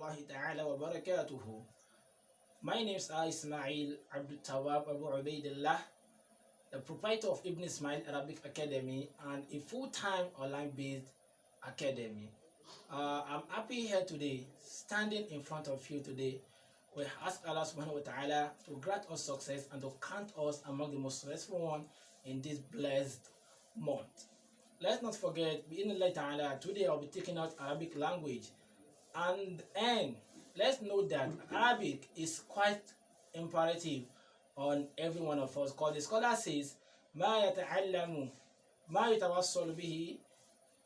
rahmatullahi ta'ala wa barakatuhu. My name is Ismail Abdul Tawab Abu Ubaidillah, the proprietor of IBN-ISMAEEL Arabic Academy and a full-time online-based academy. I'm happy here today, standing in front of you today. We ask Allah subhanahu wa ta'ala to grant us success and to count us among the most successful one in this blessed month. Let's not forget, bi-idhnillahi ta'ala, today I'll be taking out Arabic language. And let's note that Arabic is quite imperative on every one of us, because the scholar says, مَا يَتَعَلَّمُ مَا يَتَوَصَّلُ بِهِ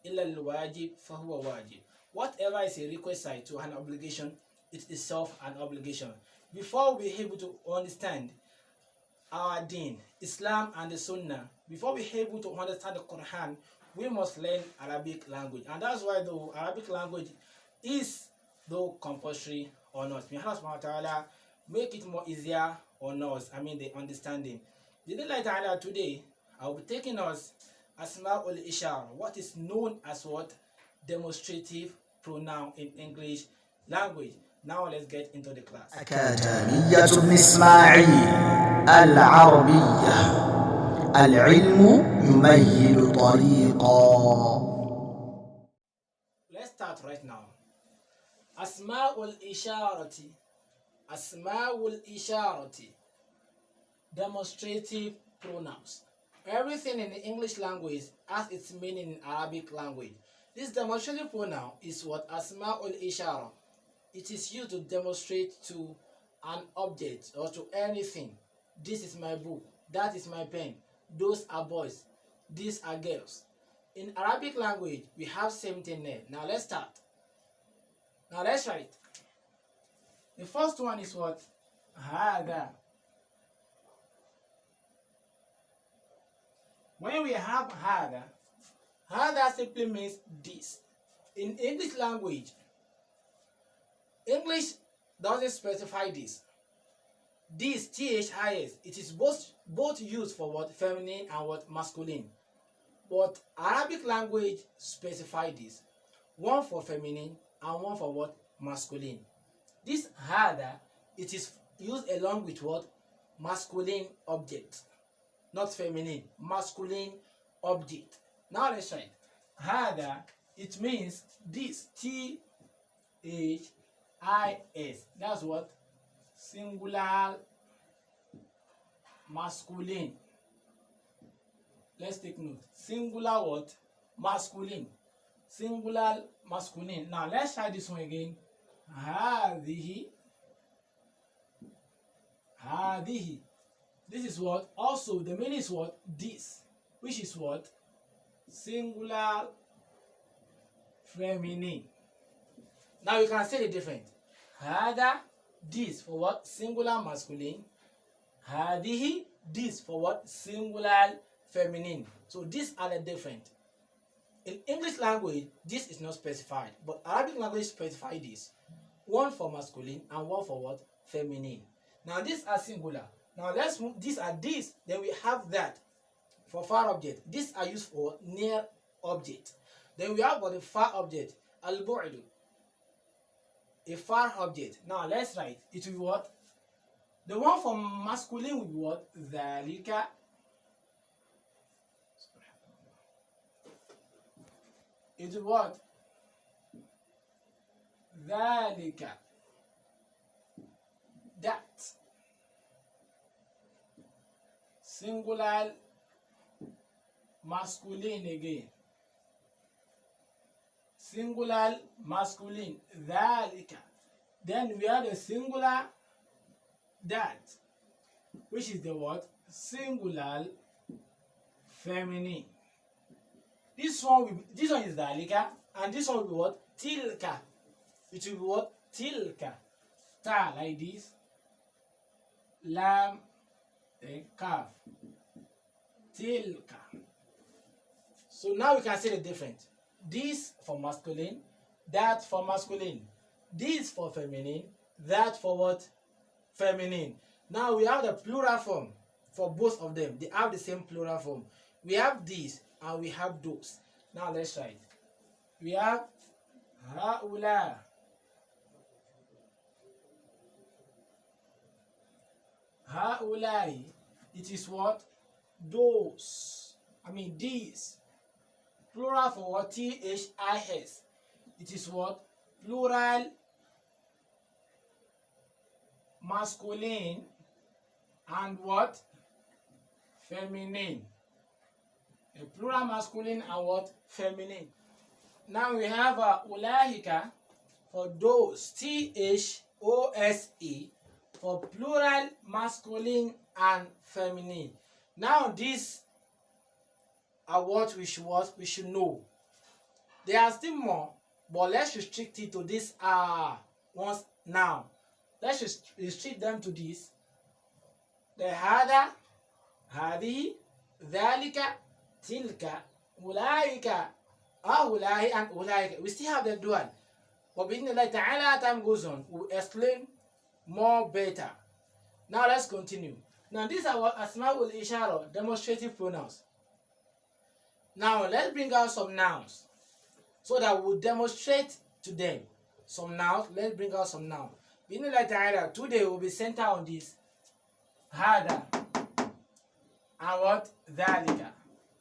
إِلَّا الْوَاجِبِ فَهُوَ وَاجِبٌ. Whatever is a requisite to an obligation, it is itself an obligation. Before we be able to understand our deen, Islam and the Sunnah, before we be able to understand the Quran, we must learn Arabic language. And that's why the Arabic language is though compulsory or not. May Allah subhanahu wa ta'ala make it more easier on us, the understanding. Today, I will be taking us Asma'ul Ishara, what is known as what? Demonstrative pronoun in English language. Now let's get into the class. أكاديمية ابن إسماعيل العربية العلم يمهد طريقا. Let's start right now. Asma'ul Isharati. Asma'ul Isharati. Demonstrative pronouns. Everything in the English language has its meaning in Arabic language. This demonstrative pronoun is what? Asma'ul Ishara. It is used to demonstrate to an object or to anything. This is my book. That is my pen. Those are boys. These are girls. In Arabic language, we have same thing there. Now let's start. Now let's write. The first one is what? Hada. When we have hada, hada simply means this. In English language, English doesn't specify this. This, THIS, it is both used for what? Feminine and what? Masculine. But Arabic language specify this. One for feminine and one for what? Masculine. This hada, it is used along with what? Masculine object. Not feminine. Masculine object. Now let's try it. Hada, it means this. THIS. That's what? Singular masculine. Let's take note. Singular what? Masculine. Singular masculine. Now let's try this one again. Hadihi. Hadihi. This is what? Also the meaning is what? This. Which is what? Singular feminine. Now you can say the difference. Hada, this for what? Singular masculine. Hadihi, this for what? Singular feminine. So these are the different. In English language, this is not specified, but Arabic language specify this. One for masculine and one for what? Feminine. Now these are singular. Now let's move. These are this. Then we have that for far object. These are used for near object. Then we have for the far object. Al-bu'du. A far object. Now let's write. It will be what? The one for masculine will be what? Dhalika. It will be what? Dhalika. That. Singular masculine again. Singular masculine. Dhalika. Then we have the singular that, which is the what? Singular feminine. This one is dhalika, and this one will be what? Tilka. It will be what? Tilka. Ta like this. Lam, then kaf. Tilka. So now we can see the difference. This for masculine, that for masculine. This for feminine, that for what? Feminine. Now we have the plural form for both of them. They have the same plural form. We have this and we have those. Now let's try it. We have ha'ula. Haulai, it is what? Those. I mean these. Plural for what? This. It is what? Plural masculine and what? Feminine. A plural masculine and what? Feminine. Now we have ulahika for those. Those for plural masculine and feminine. Now these are what we should know. There are still more, but let's restrict it to this ones now. Let's restrict them to this. The hada, hadihi, dhalika, tilka, ulaika, ahulahi, and ulaika. We still have the dual. But bi'idhnillahi ta'ala, time goes on. We'll explain more better. Now let's continue. Now these are what asma'ul ishara, demonstrative pronouns. Now let's bring out some nouns so that we'll demonstrate to them some nouns. Let's bring out some nouns. Today we'll be centered on this hada and what? Dhalika.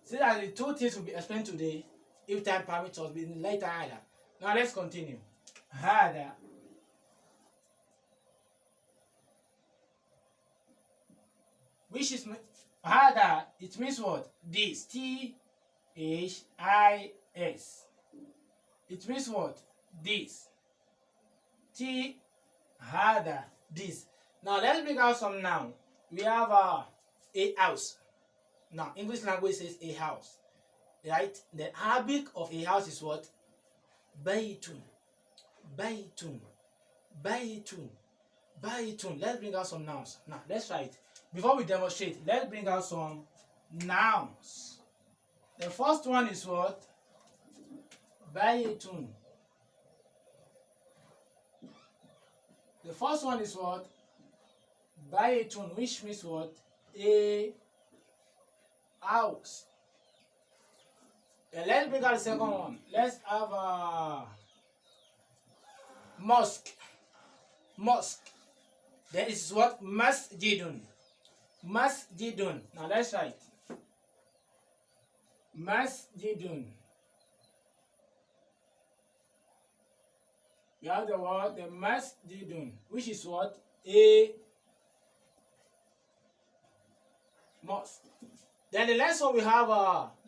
See that the two things will be explained today if time permits us. Now let's continue. Hada, which is hada, it means what? This. This. It means what? This. Hada, this. Now let's bring out some noun. We have a house. Now English language says a house, right? The Arabic of a house is what? Baytun. Baytun. Baytun. Baytun. Let's bring out some nouns. Now let's try it. Before we demonstrate, let's bring out some nouns. The first one is what? Baytun. The first one is what? Baytun, which means what? A house. And let's bring out the second one. Let's have a mosque. Mosque. Then it's what? Masjidun. Masjidun. Now let's write. Masjidun. We have the word the masjidun, which is what? A mosque. Then the next one we have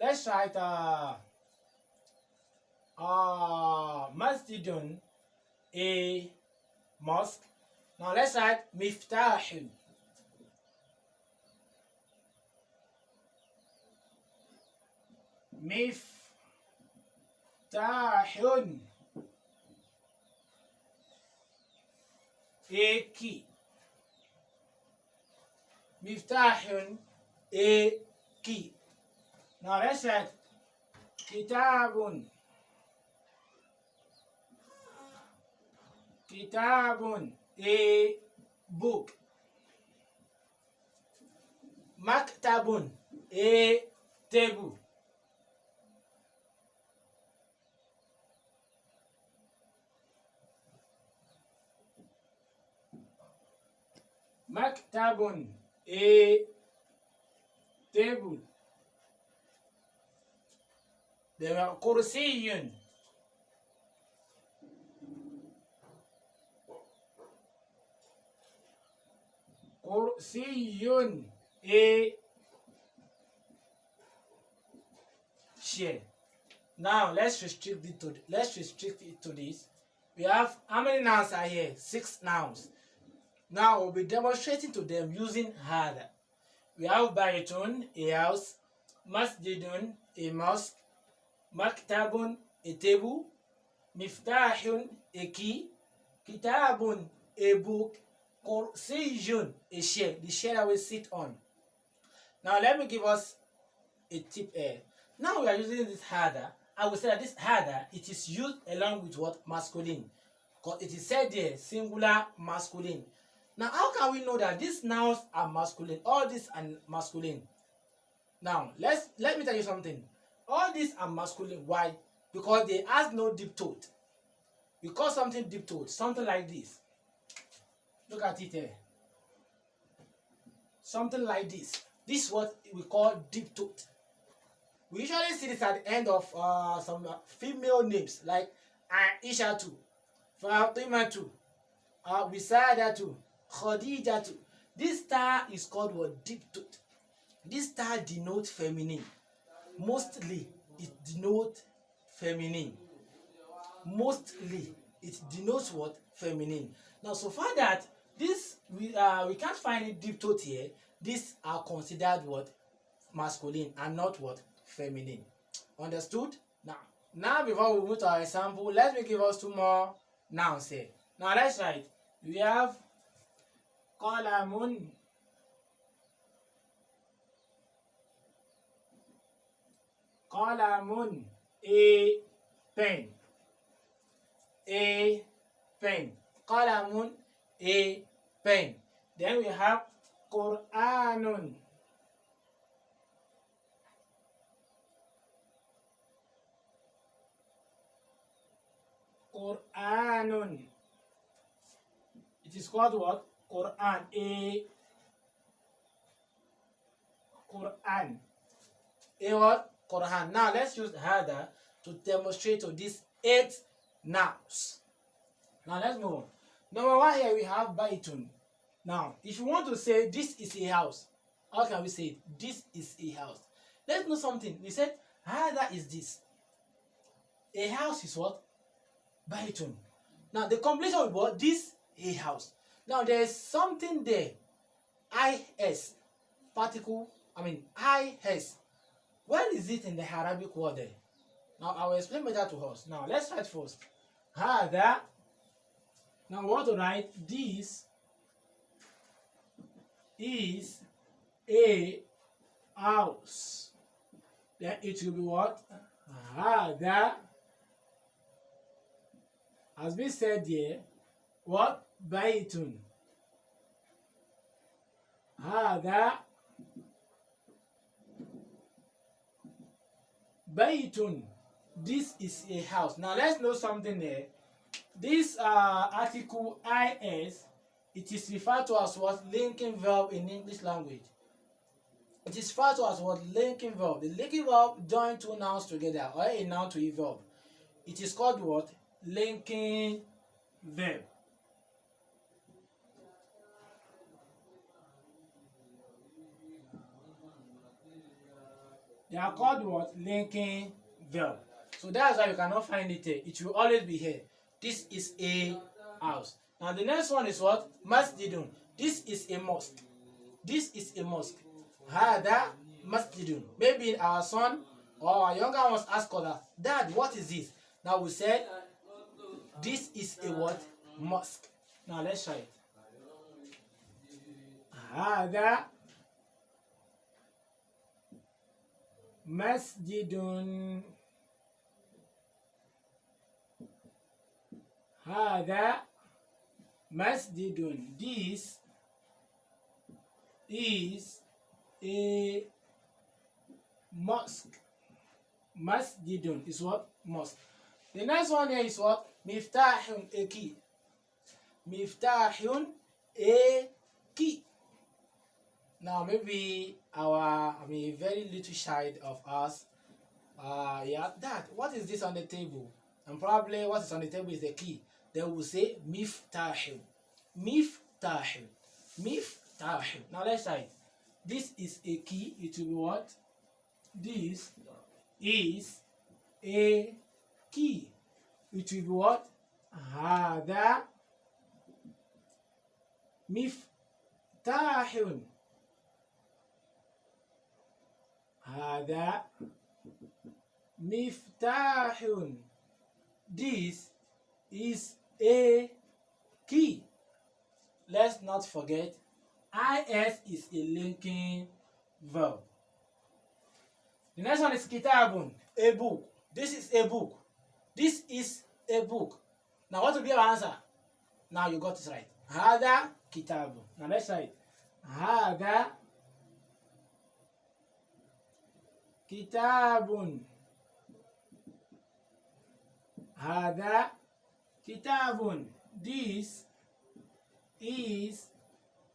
let's write masjidun, a mosque. Now let's write miftahun. Miftahun, a key. Miftahun, a key. Now let's write kitabun. Kitabun, a book. Maktabun, a table. Maktabun, a table. Then kursiyun. Kursiyun, a chair. Now let's restrict it to this. We have how many nouns are here? 6 nouns. Now we'll be demonstrating to them using hada. We have baytun, a house, masjidun, a mosque, maktabun, a table, miftahun, a key, kitabun, a book, kursiyun, a chair, the chair that we sit on. Now let me give us a tip here. Now we are using this hada. I will say that this hada, it is used along with what? Masculine. Because it is said there, singular masculine. Now, how can we know that these nouns are masculine? All these are masculine. Now, let me tell you something. All these are masculine. Why? Because they have no deep throat. We call something deep throat, something like this. Look at it here. something like this. This is what we call deep throat. We usually see this at the end of some female names like Aishatu, Fatimatu, Wisadatu, Khadijatu. This star is called what? Deep throat. This star denotes feminine. Mostly it denotes feminine. Mostly it denotes what? Feminine. Now, so far that this we can't find it deep throat here, these are considered what? Masculine and not what? Feminine. Understood? Now before we move to our example, let me give us two more nouns here. Now let's write. We have qalamun, qalamun, a pen, a pen, qalamun, a pen. Then we have Quranun, Quranun. It is called what? Quran. A Quran. A what? Quran. Now let's use hada to demonstrate to these 8 nouns. Now let's move on. Number 1 here we have baitun. Now, if you want to say this is a house, how can we say it? This is a house. Let's know something. We said hada is this. A house is what? Baitun. Now the completion of what? This a house. Now there is something there. is particle. Is. Where is it in the Arabic word there? Now I will explain better to us. Now let's write first. Hada. Now we want to write this is a house. Then it will be what? Hada. As we said here, what? Baitun. Hada Baitun. This is a house. Now let's know something there. This article is, it is referred to as what? Linking verb in English language. It is referred to as what? Linking verb. The linking verb join two nouns together, or a noun to a verb. It is called what? Linking verb. They are called what? Linking verb. So that's why you cannot find it here. It will always be here. This is a house. Now the next one is what? Masjidun. This is a mosque. This is a mosque. Hada masjidun. Maybe our son or our younger ones ask us, Dad, what is this? Now we said, this is a what? Mosque. Now let's try it. Hada masjidun. Hada masjidun. This is a mosque. Masjidun is what? Mosque. The next one here is what? Miftahun, a key. Miftahun, a key. Now maybe our, a very little child of us, Dad, what is this on the table? And probably what is on the table is the key. They will say miftahun. Miftahun. Miftahun. Now let's try it. This is a key. It will be what? This is a key. It will be what? Hada miftahun. Hada miftahun. This is a key. Let's not forget, is a linking verb. The next one is kitabun, a book. This is a book. This is a book. Now what will be our answer? Now you got it right. Hada kitabun. Now let's try it. Hada kitabun. Hada kitabun. This is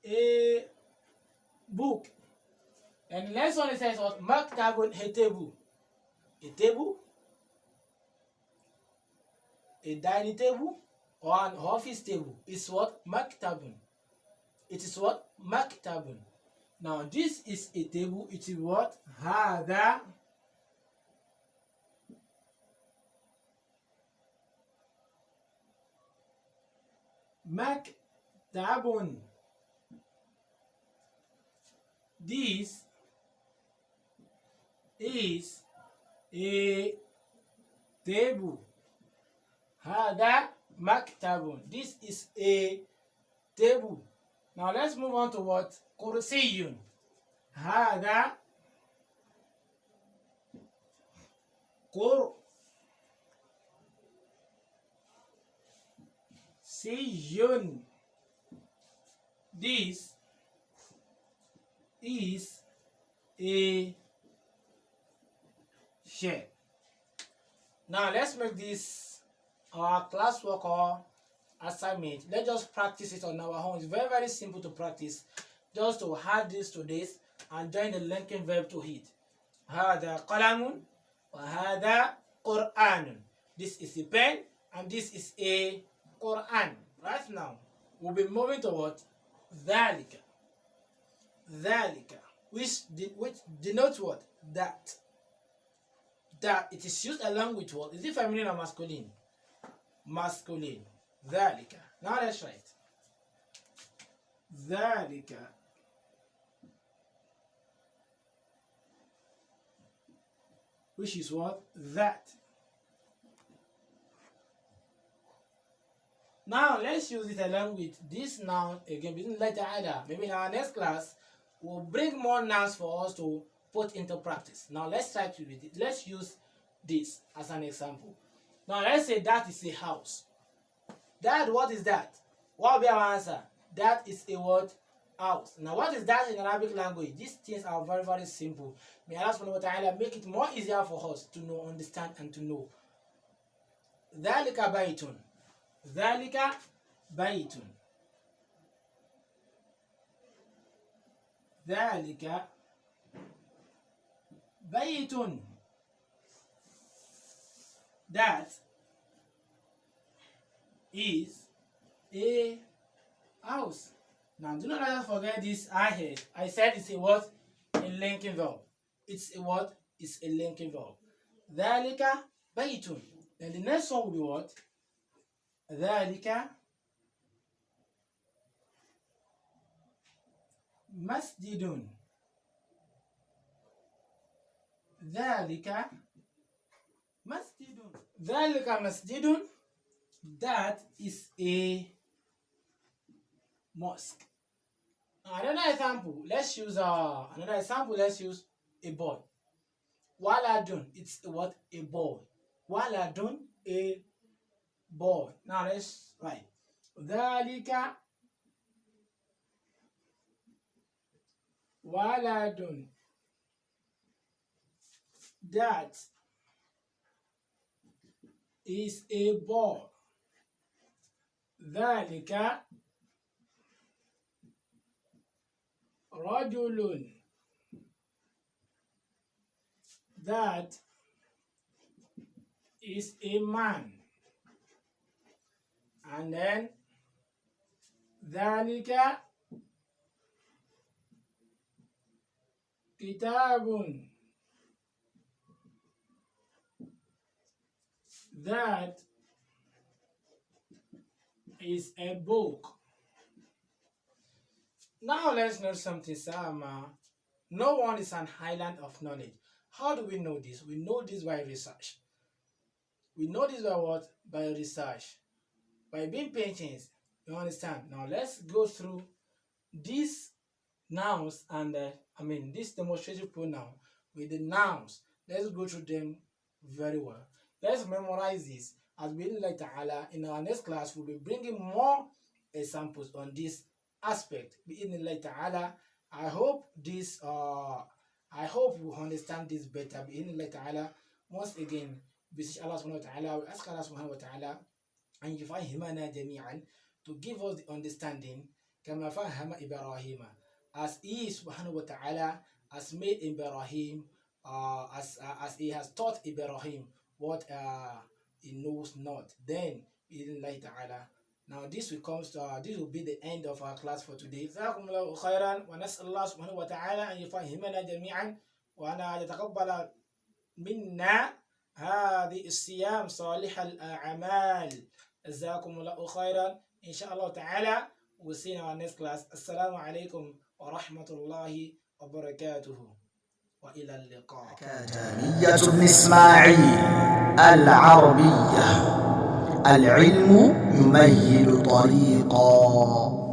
a book. And the next one it says what? Maktabun, a table. A table, a dining table, or an office table is what? Maktabun. It is what? Maktabun. Now this is a table. It is what? Hada maktabun. This is a table. Hada maktabun. This is a table. Now let's move on to what? Kursiyun. Hada kursiyun. This is a chair. Now let's make this our classwork or assignment. Let's just practice it on our own. It's very, very simple to practice. Just to add this to this and join the linking verb to it. هذا قلم وهذا قرآن. This is a pen and this is a Quran. Right now, we'll be moving to what? ذلك. ذلك. Which denotes what? That. That it is used along with what? Is it feminine or masculine? Masculine. ذلك. Now let's write. ذلك. Which is what? That. Now let's use it along with this noun again. Maybe in our next class we'll bring more nouns for us to put into practice. Now let's try to read it. Let's use this as an example. Now let's say that is a house. That, what is that? What will be our answer? That is a word? House. Now what is that in Arabic language? These things are very, very simple. May Allah subhanahu wa ta'ala make it more easier for us to know, understand and to know. ذلك بيت. ذلك بيت. ذلك بيت. That is a house. Now do not just forget this I head. I said it's a what? A linking verb. It's a what? It's a linking verb. ذلك بيت. Then the next one will be what? ذلك مسجد. ذلك مسجد. ذلك مسجد. That is a mosque. Another example. Let's use Let's use a boy. Waladun. It's a what? A boy. Waladun. A boy. Now let's write. ذلك waladun. That is a boy. ذلك رجل. That is a man. And then ذلك كتاب. That is a book. Now let's know something, Sama. No one is an island of knowledge. How do we know this? We know this by research. We know this by what? By research. By being patient. You understand? Now let's go through these nouns and this demonstrative pronoun with the nouns. Let's go through them very well. Let's memorize this. As we like ta'ala, in our next class, we'll be bringing more examples on this aspect. Bi-idhnillahi ta'ala. I hope you understand this better. Bi-idhnillahi ta'ala. Once again, beseech Allah subhanahu wa ta'ala, we ask Allah subhanahu wa ta'ala and yufahimana jami'an to give us the understanding kama fahama Ibrahim, as He subhanahu wa ta'ala has made Ibrahim, as He has taught Ibrahim what he knows not. Then, bi'idhnillahi ta'ala. Now this will be the end of our class for today. Jazakumullohu khoyran wa nas'alullah subhanahu wa ta'ala an yufahhimana jami'an wa an yataqabbala minna هذه الصيام صالح الأعمال. Jazakumullohu khairan. Inshallah ta'ala, we'll see in our next class. Assalamu alaikum wa rahmatullahi wa barakatuhu. Wa ila al-liqa. أكاديمية ابن إسماعيل العربية. العلم يمهد طريقا.